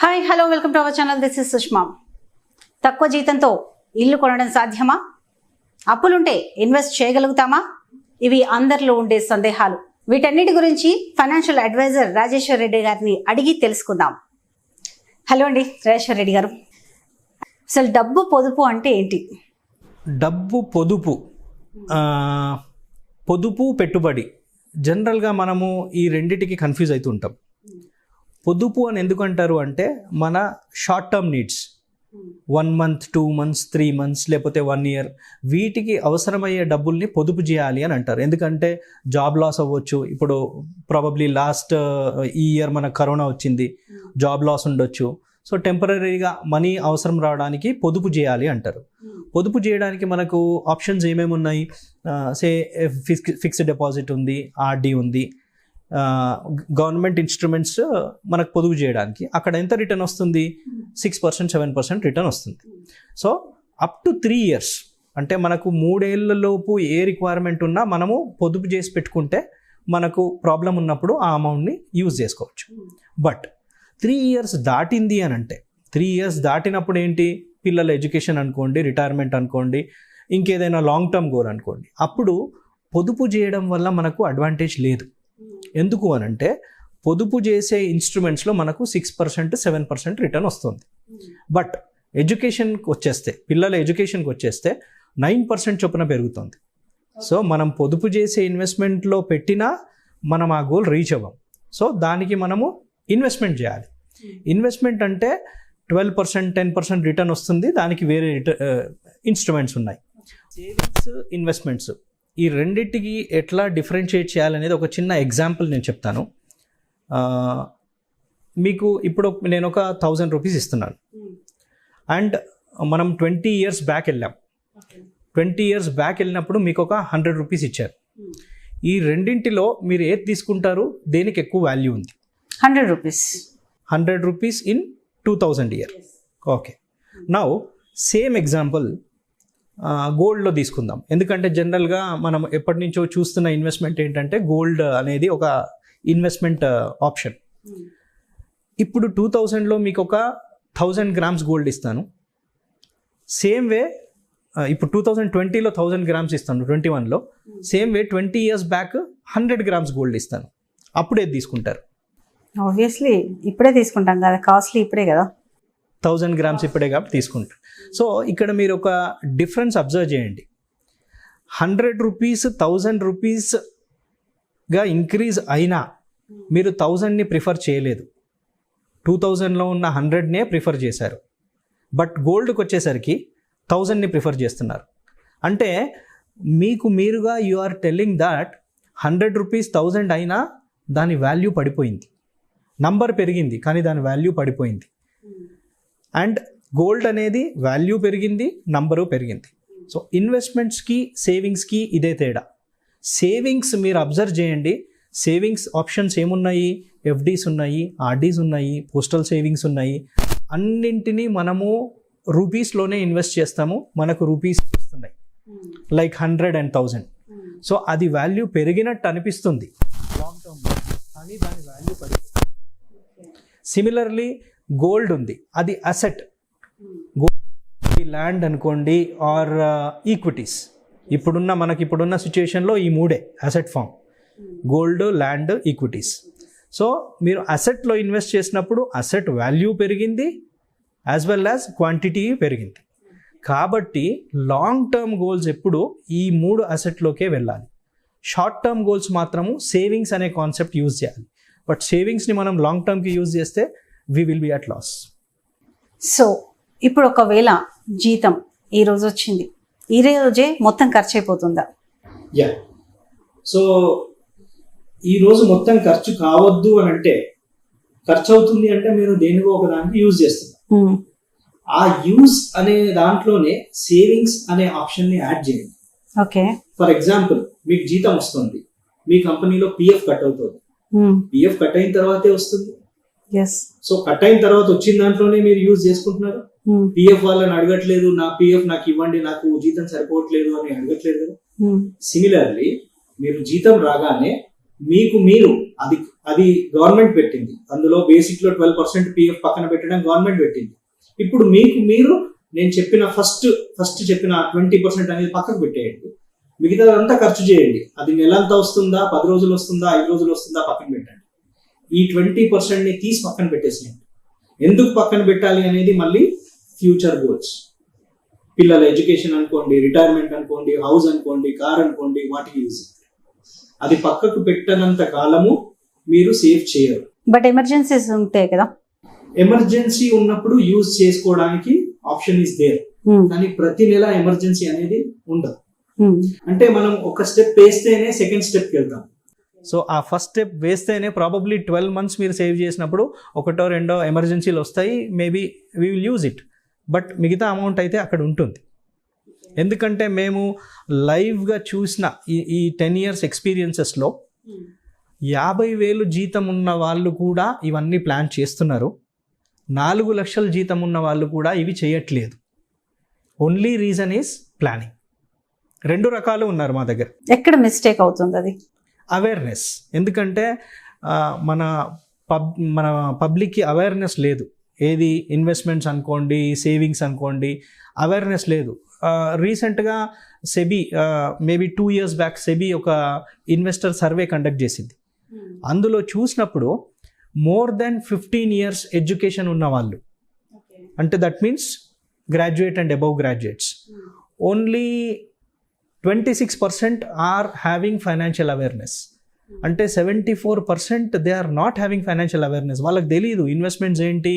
Hi hello welcome to our channel. This is Sushma. తక్కువ జీతంతో ఇల్లు కొనడం సాధ్యమా? అప్పులుంటే ఇన్వెస్ట్ చేయగలుగుతామా? ఇవి అందరిలో ఉండే సందేహాలు. వీటన్నిటి గురించి ఫైనాన్షియల్ అడ్వైజర్ రాజేశ్వర్ రెడ్డి గారిని అడిగి తెలుసుకుందాం. హలో అండి రాజేశ్వర్ రెడ్డి గారు, అసలు డబ్బు పొదుపు అంటే ఏంటి? డబ్బు పొదుపు పెట్టుబడి జనరల్గా మనము ఈ రెండిటికి కన్ఫ్యూజ్ అవుతుంటాం. పొదుపు అని ఎందుకు అంటారు అంటే మన short term needs 1 month 2 months 3 months లేకపోతే 1 year వీటికి అవసరమయ్యే డబ్బుల్ని పొదుపు చేయాలి అని అంటారు. ఎందుకంటే జాబ్ లాస్ అవ్వచ్చు. ఇప్పుడు ప్రాబబ్లీ లాస్ట్ ఈ ఇయర్ మనకు కరోనా వచ్చింది, జాబ్ లాస్ ఉండొచ్చు. సో టెంపరీగా మనీ అవసరం రావడానికి పొదుపు చేయాలి అంటారు. పొదుపు చేయడానికి మనకు ఆప్షన్స్ ఏమేమి ఉన్నాయి? ఫిక్స్డ్ డిపాజిట్ ఉంది, ఆర్డీ ఉంది, గవర్నమెంట్ ఇన్స్ట్రుమెంట్స్ మనకు పొదుపు చేయడానికి. అక్కడ ఎంత రిటర్న్ వస్తుంది? 6% 7% రిటర్న్ వస్తుంది. సో అప్ టు 3 years అంటే మనకు 3 ఏళ్లలోపు ఏ రిక్వైర్మెంట్ ఉన్నా మనము పొదుపు చేసి పెట్టుకుంటే మనకు ప్రాబ్లం ఉన్నప్పుడు ఆ అమౌంట్ని యూజ్ చేసుకోవచ్చు. బట్ 3 years దాటింది అని అంటే 3 years దాటినప్పుడు ఏంటి? పిల్లల ఎడ్యుకేషన్ అనుకోండి, రిటైర్మెంట్ అనుకోండి, ఇంకేదైనా లాంగ్ టర్మ్ గోల్ అనుకోండి, అప్పుడు పొదుపు చేయడం వల్ల మనకు అడ్వాంటేజ్ లేదు. ఎందుకు అనంటే పొదుపు చేసే ఇన్స్ట్రుమెంట్స్లో మనకు 6% 7% రిటర్న్ వస్తుంది. బట్ ఎడ్యుకేషన్కి వచ్చేస్తే, పిల్లల ఎడ్యుకేషన్కి వచ్చేస్తే 9% చొప్పున పెరుగుతుంది. సో మనం పొదుపు చేసే ఇన్వెస్ట్మెంట్లో పెట్టినా మనం ఆ గోల్ రీచ్ అవ్వం. సో దానికి మనము ఇన్వెస్ట్మెంట్ చేయాలి. ఇన్వెస్ట్మెంట్ అంటే 12% 10% రిటర్న్ వస్తుంది. దానికి వేరే ఇన్స్ట్రుమెంట్స్ ఉన్నాయి. సేవింగ్స్, ఇన్వెస్ట్మెంట్స్ ఈ రెండింటికి ఎట్లా డిఫరెన్షియేట్ చేయాలనేది ఒక చిన్న ఎగ్జాంపుల్ నేను చెప్తాను. మీకు ఇప్పుడు నేను ఒక 1000 రూపీస్ ఇస్తున్నాను అండ్ మనం 20 years బ్యాక్ వెళ్ళాం. 20 years బ్యాక్ వెళ్ళినప్పుడు మీకు ఒక 100 రూపీస్ ఇచ్చారు. ఈ రెండింటిలో మీరు ఏది తీసుకుంటారు? దేనికి ఎక్కువ వాల్యూ ఉంది? 100 rupees. 100 rupees in 2000 year. Okay, now same example గోల్డ్లో తీసుకుందాం. ఎందుకంటే జనరల్గా మనం ఎప్పటి నుంచో చూస్తున్న ఇన్వెస్ట్మెంట్ ఏంటంటే గోల్డ్ అనేది ఒక ఇన్వెస్ట్మెంట్ ఆప్షన్. ఇప్పుడు 2000లో మీకు ఒక 1000 grams గోల్డ్ ఇస్తాను. సేమ్ వే ఇప్పుడు 2020లో 1000 grams ఇస్తాను, 21లో. Same way 20 years back 100 grams gold ఇస్తాను. అప్పుడు ఏది తీసుకుంటారు? ఆబ్వియస్లీ ఇప్పుడే తీసుకుంటాం కదా, కాస్ట్లీ ఇప్పుడే కదా. 1000 grams ఇప్పుడే కాబట్టి తీసుకుంటారు. సో ఇక్కడ మీరు ఒక డిఫరెన్స్ అబ్జర్వ్ చేయండి. 100 రూపీస్ 1000 రూపీస్గా ఇంక్రీజ్ అయినా మీరు 1000ని ప్రిఫర్ చేయలేదు. 2000లో ఉన్న 100నే ప్రిఫర్ చేశారు. బట్ గోల్డ్కి వచ్చేసరికి 1000ని ప్రిఫర్ చేస్తున్నారు. అంటే మీకు మీరుగా you are telling that 100 rupees 1000 అయినా దాని వాల్యూ పడిపోయింది. నంబర్ పెరిగింది కానీ దాని వాల్యూ పడిపోయింది. అండ్ గోల్డ్ అనేది వాల్యూ పెరిగింది, నంబరు పెరిగింది. సో ఇన్వెస్ట్మెంట్స్కి సేవింగ్స్కి ఇదే తేడా. సేవింగ్స్ మీరు అబ్జర్వ్ చేయండి. సేవింగ్స్ ఆప్షన్స్ ఏమున్నాయి? ఎఫ్డీస్ ఉన్నాయి, ఆర్డీస్ ఉన్నాయి, పోస్టల్ సేవింగ్స్ ఉన్నాయి. అన్నింటినీ మనము రూపీస్లోనే ఇన్వెస్ట్ చేస్తాము. మనకు రూపీస్ వస్తున్నాయి, లైక్ 100 and 1000. సో అది వాల్యూ పెరిగినట్టు అనిపిస్తుంది లాంగ్ టర్మ్లో, కానీ దాని వాల్యూ పడిపోతుంది. సిమిలర్లీ గోల్డ్ ఉంది, అది అసెట్. గోల్డ్, ల్యాండ్ అనుకోండి, ఆర్ ఈక్విటీస్. మనకి ఇప్పుడున్న సిచ్యుయేషన్లో ఈ మూడే asset form: gold, land, equities. So మీరు అసెట్లో ఇన్వెస్ట్ చేసినప్పుడు అసెట్ వాల్యూ పెరిగింది యాజ్ వెల్ యాజ్ క్వాంటిటీ పెరిగింది. కాబట్టి లాంగ్ టర్మ్ గోల్స్ ఎప్పుడు ఈ 3 అసెట్లోకే వెళ్ళాలి. షార్ట్ టర్మ్ గోల్స్ మాత్రము సేవింగ్స్ అనే కాన్సెప్ట్ యూజ్ చేయాలి. బట్ సేవింగ్స్ని మనం లాంగ్ టర్మ్కి యూజ్ చేస్తే we will be at loss. So ఇప్పుడు ఒకవేళ జీతం ఈ రోజు వచ్చింది, ఈ రోజే మొత్తం ఖర్చు అయిపోతుందా? సో ఈ రోజు మొత్తం ఖర్చు కావద్దు అని అంటే, ఖర్చు అవుతుంది అంటే మీరు దేనికో ఒక దానికి యూజ్ చేస్తున్నారు. ఆ యూజ్ అనే దాంట్లోనే సేవింగ్స్ అనే ఆప్షన్ ని యాడ్ చేయండి. ఓకే, ఫర్ ఎగ్జాంపుల్ మీకు జీతం వస్తుంది, మీ కంపెనీలో పిఎఫ్ కట్ అవుతుంది. పిఎఫ్ కట్ అయిన తర్వాతే వస్తుంది. సో కట్ అయిన తర్వాత వచ్చిన దాంట్లోనే మీరు యూజ్ చేసుకుంటున్నారు. పిఎఫ్ వాళ్ళని అడగట్లేదు, నా పిఎఫ్ నాకు ఇవ్వండి, నాకు జీతం సరిపోవట్లేదు అని అడగట్లేదు కదా. సిమిలర్లీ మీరు జీతం రాగానే మీకు మీరు అది అది గవర్నమెంట్ పెట్టింది, అందులో బేసిక్ లో 12% PF పక్కన పెట్టడం గవర్నమెంట్ పెట్టింది. ఇప్పుడు మీకు మీరు నేను చెప్పిన ఫస్ట్ చెప్పిన 20% అనేది పక్కకు పెట్టేయండి, మిగతాదంతా ఖర్చు చేయండి. అది నెలంతా వస్తుందా, 10 రోజులు వస్తుందా, 5 రోజులు వస్తుందా పక్కన పెట్టండి. ఈ 20% ని తీసి పక్కన పెట్టేసేయండి. ఎందుకు పక్కన పెట్టాలి అనేది మళ్ళీ ఫ్యూచర్ గోల్స్, పిల్లల ఎడ్యుకేషన్ అనుకోండి, రిటైర్మెంట్ అనుకోండి, హౌస్ అనుకోండి, కార్ అనుకోండి, వాటికి యూజ్. అది పక్కకు పెట్టనంత కాలము మీరు సేవ్ చేయరు. బట్ ఎమర్జెన్సీస్ ఉంటాయి కదా, ఎమర్జెన్సీ ఉన్నప్పుడు యూజ్ చేసుకోవడానికి ఆప్షన్ ఇస్ దేర్, కానీ ప్రతి నెల ఎమర్జెన్సీ అనేది ఉండదు. అంటే మనం ఒక స్టెప్ వేస్తేనే సెకండ్ స్టెప్కి వెళ్తాం. సో ఆ ఫస్ట్ స్టెప్ వేస్తేనే ప్రాబబ్లీ 12 months మీరు సేవ్ చేసినప్పుడు ఒకటో రెండో ఎమర్జెన్సీలు వస్తాయి, maybe we will use it. But మిగతా అమౌంట్ అయితే అక్కడ ఉంటుంది. ఎందుకంటే మేము లైవ్గా చూసిన ఈ 10 years ఎక్స్పీరియన్సెస్లో 50,000 జీతం ఉన్న వాళ్ళు కూడా ఇవన్నీ ప్లాన్ చేస్తున్నారు, 4 లక్షల జీతం ఉన్న వాళ్ళు కూడా ఇవి చేయట్లేదు. Only reason is planning. 2 రకాలు ఉన్నారు మా దగ్గర. ఎక్కడ మిస్టేక్ అవుతుంది? అది అవేర్నెస్. ఎందుకంటే మన పబ్లిక్కి అవేర్నెస్ లేదు. ఏది ఇన్వెస్ట్మెంట్స్ అనుకోండి, సేవింగ్స్ అనుకోండి, అవేర్నెస్ లేదు. రీసెంట్గా SEBI maybe 2 years back SEBI ఒక ఇన్వెస్టర్ సర్వే కండక్ట్ చేసింది. అందులో చూసినప్పుడు మోర్ దెన్ 15 years ఎడ్యుకేషన్ ఉన్న వాళ్ళు, అంటే that means graduate and above graduates, only 26% are having financial awareness. అంటే 74% they are not having financial awareness. వాళ్ళకి తెలియదు ఇన్వెస్ట్మెంట్స్ ఏంటి,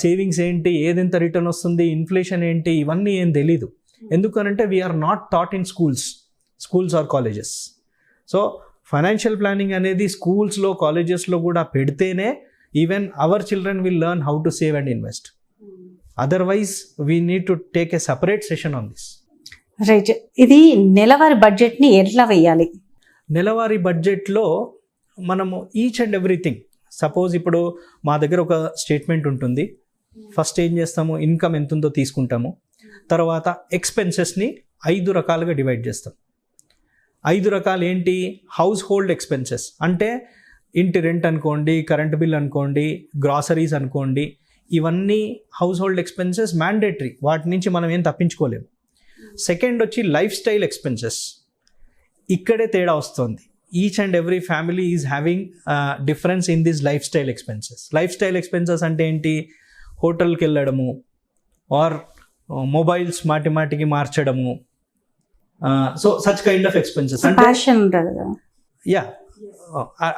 సేవింగ్స్ ఏంటి, ఏదెంత రిటర్న్ వస్తుంది, ఇన్ఫ్లేషన్ ఏంటి, ఇవన్నీ ఏం తెలీదు. ఎందుకనంటే we are not taught in schools or colleges. So financial planning అనేది స్కూల్స్లో, కాలేజెస్లో కూడా పెడితేనే even our children will learn how to save and invest. Otherwise we need to take a separate session on this. Right. ఇది నెలవారీ బడ్జెట్ని ఎట్లా వేయాలి? నెలవారీ బడ్జెట్లో మనము ఈచ్ అండ్ ఎవ్రీథింగ్, సపోజ్ ఇప్పుడు మా దగ్గర ఒక స్టేట్మెంట్ ఉంటుంది. ఫస్ట్ ఏం చేస్తాము, ఇన్కమ్ ఎంత ఉందో తీసుకుంటాము. తర్వాత ఎక్స్పెన్సెస్ని 5 రకాలుగా డివైడ్ చేస్తాం. 5 రకాలు ఏంటి? హౌస్ హోల్డ్ ఎక్స్పెన్సెస్ అంటే ఇంటి రెంట్ అనుకోండి, కరెంట్ బిల్ అనుకోండి, గ్రాసరీస్ అనుకోండి, ఇవన్నీ హౌస్ హోల్డ్ ఎక్స్పెన్సెస్ మ్యాండేటరీ, వాటి నుంచి మనం ఏం తప్పించుకోలేము. సెకండ్ వచ్చి లైఫ్ స్టైల్ ఎక్స్పెన్సెస్. ఇక్కడే తేడా వస్తుంది. Each and every family is having difference in this lifestyle expenses. Lifestyle expenses అంటే ఏంటి? హోటల్కి వెళ్ళడము, ఆర్ మొబైల్స్ మాటికి మార్చడము, so such kind of expenses. Yeah,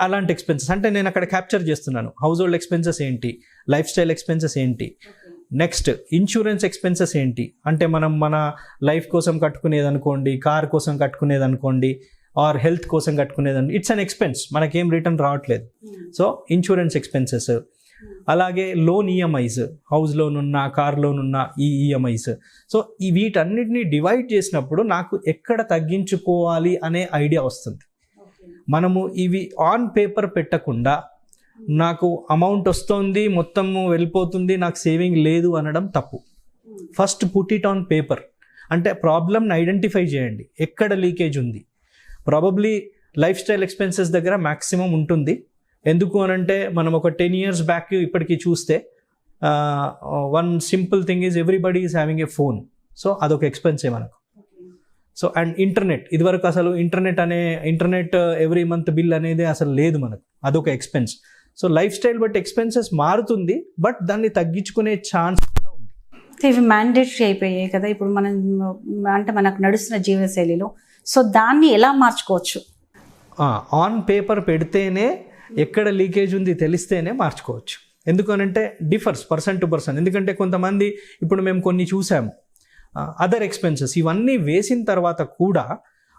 అలాంటి ఎక్స్పెన్సెస్ అంటే నేను అక్కడ క్యాప్చర్ చేస్తున్నాను. హౌస్ హోల్డ్ ఎక్స్పెన్సెస్ ఏంటి, లైఫ్ స్టైల్ ఎక్స్పెన్సెస్ ఏంటి. నెక్స్ట్ ఇన్సూరెన్స్ ఎక్స్పెన్సెస్ ఏంటి అంటే మనం మన లైఫ్ కోసం కట్టుకునేది అనుకోండి, కార్ కోసం కట్టుకునేది అనుకోండి, ఆర్ హెల్త్ కోసం కట్టుకునేది, ఇట్స్ అన్ ఎక్స్పెన్స్, మనకేం రిటర్న్ రావట్లేదు. So insurance expenses. అలాగే లోన్ ఈఎంఐస్, హౌస్ లోన్ ఉన్నా, కార్ లోన్ ఉన్నా, ఈ ఈఎంఐస్. సో ఈ వీటన్నిటిని డివైడ్ చేసినప్పుడు నాకు ఎక్కడ తగ్గించుకోవాలి అనే ఐడియా వస్తుంది. మనము ఇవి ఆన్ పేపర్ పెట్టకుండా నాకు అమౌంట్ వస్తుంది, మొత్తము వెళ్ళిపోతుంది, నాకు సేవింగ్ లేదు అనడం తప్పు. First put it on paper. అంటే ప్రాబ్లమ్ని ఐడెంటిఫై చేయండి, ఎక్కడ లీకేజ్ ఉంది. ప్రాబబ్లీ లైఫ్ స్టైల్ ఎక్స్పెన్సెస్ దగ్గర మ్యాక్సిమం ఉంటుంది. ఎందుకు అనంటే మనం ఒక 10 years బ్యాక్ ఇప్పటికీ చూస్తే one simple thing is everybody is having a phone. So అదొక ఎక్స్పెన్సే మనకు. సో అండ్ ఇంటర్నెట్, ఇదివరకు అసలు ఇంటర్నెట్ ఎవ్రీ మంత్ బిల్ అనేది అసలు లేదు మనకు, అదొక ఎక్స్పెన్స్. సో లైఫ్ స్టైల్ బట్టి ఎక్స్పెన్సెస్ మారుతుంది, బట్ దాన్ని తగ్గించుకునే ఛాన్స్ కూడా ఉంది. ఇవి మ్యాండేటరీ అయిపోయాయి కదా ఇప్పుడు మనం, అంటే మనకు నడుస్తున్న జీవనశైలిలో. సో దాన్ని ఎలా మార్చుకోవచ్చు? ఆన్ పేపర్ పెడితేనే ఎక్కడ లీకేజ్ ఉంది తెలిస్తేనే మార్చుకోవచ్చు. ఎందుకనంటే డిఫర్స్ పర్సన్ టు పర్సన్. ఎందుకంటే కొంతమంది, ఇప్పుడు మేము కొన్ని చూసాము, అదర్ ఎక్స్పెన్సెస్ ఇవన్నీ వేసిన తర్వాత కూడా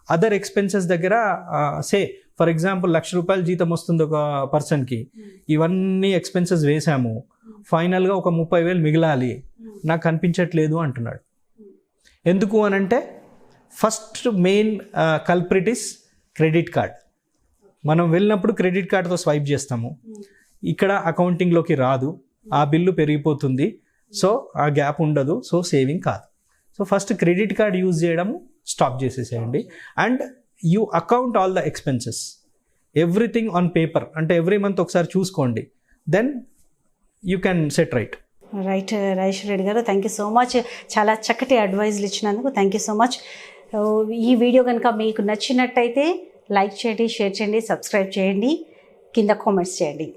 అదర్ ఎక్స్పెన్సెస్ దగ్గర సే ఫర్ ఎగ్జాంపుల్ ₹1,00,000 జీతం వస్తుంది ఒక పర్సన్కి, ఇవన్నీ ఎక్స్పెన్సెస్ వేసాము, ఫైనల్గా ఒక 30,000 మిగిలాలి, నాకు కనిపించట్లేదు అంటున్నాడు. ఎందుకు అనంటే first main culprit is credit card. మనం వెళ్ళినప్పుడు క్రెడిట్ కార్డ్తో స్వైప్ చేస్తాము, ఇక్కడ అకౌంటింగ్లోకి రాదు, ఆ బిల్లు పెరిగిపోతుంది, సో ఆ గ్యాప్ ఉండదు, సో సేవింగ్ కాదు. So first credit card use చేయడం స్టాప్ చేసేసేయండి. And you account all the expenses. Everything on paper, అంటే ఎవ్రీ మంత్ ఒకసారి చూసుకోండి, then you can set right. Right Rajeshwara Reddy garu, thank you so much. చాలా చక్కటి అడ్వైజ్లు ఇచ్చినందుకు థ్యాంక్ యూ సో మచ్. ఈ వీడియో కనుక మీకు నచ్చినట్టయితే లైక్ చేయండి, షేర్ చేయండి, సబ్స్క్రైబ్ చేయండి, కింద కామెంట్స్ చేయండి.